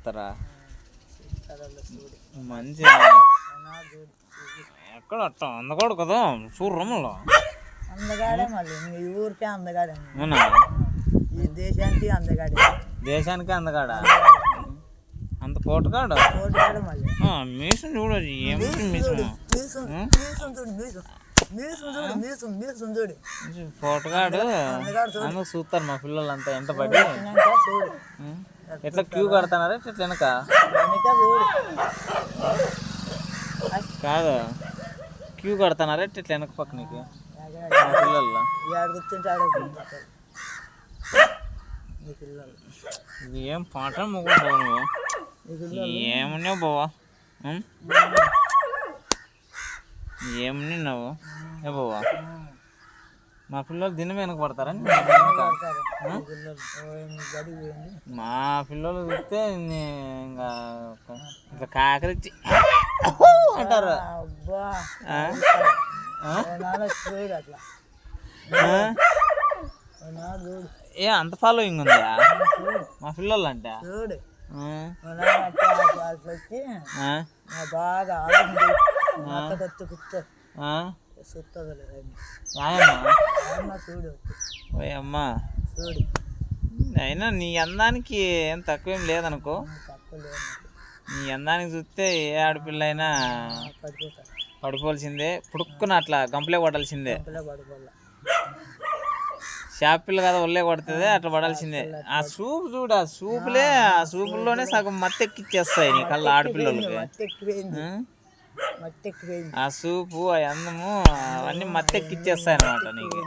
చూస్తారా మంచి ఎక్కడ అట్ట అందగాడు కదా చూడు రమ్మలో అందగాడే మళ్ళీ ఈ ఊరికే అందగాడే అవునా ఈ దేశానికి అందగాడే దేశానికి అందగాడా అంత పోటుగాడు పోటుగాడు మళ్ళీ మీసం చూడదు ఏమి మీసం పోటుగాడు అందుకు చూస్తారు మా పిల్లలంతా ఎంత పడి ఎట్లా క్యూ కడతానారా ఇట్లా వెనక కాదు క్యూ కడతానారా ఇట్లా వెనక పక్క నీకు మా పిల్లల్లో ఇది ఏం పాట మొగ్గు బావు నువ్వు ఏమున్నావు బావా ఏమని నువ్వు ఏ బావా మా పిల్లలు దినం వెనక పడతారా మా పిల్లలు చూస్తే ఇంకా ఇట్లా కాకరిచ్చి అంటారు ఏ అంత ఫాలోయింగ్ ఉందా మా పిల్లలు అంటే బాగా అమ్మా అయినా నీ అందానికి ఏం తక్కువేం లేదనుకో నీ అందానికి చూస్తే ఏ ఆడపిల్ల అయినా పడిపోవాల్సిందే పుడుక్కున అట్లా గంపలే పడాల్సిందే షాపిల్ కదా ఒళ్ళే కొడుతుంది అట్లా పడాల్సిందే ఆ సూపు చూడు ఆ సూపులోనే సగం మత్తెక్కిచ్చేస్తాయి నీ కళ్ళ ఆడపిల్లలకి ఆ సూపు ఆ అందము అవన్నీ మత్తెక్కిచ్చేస్తాయి అన్నమాట నీకు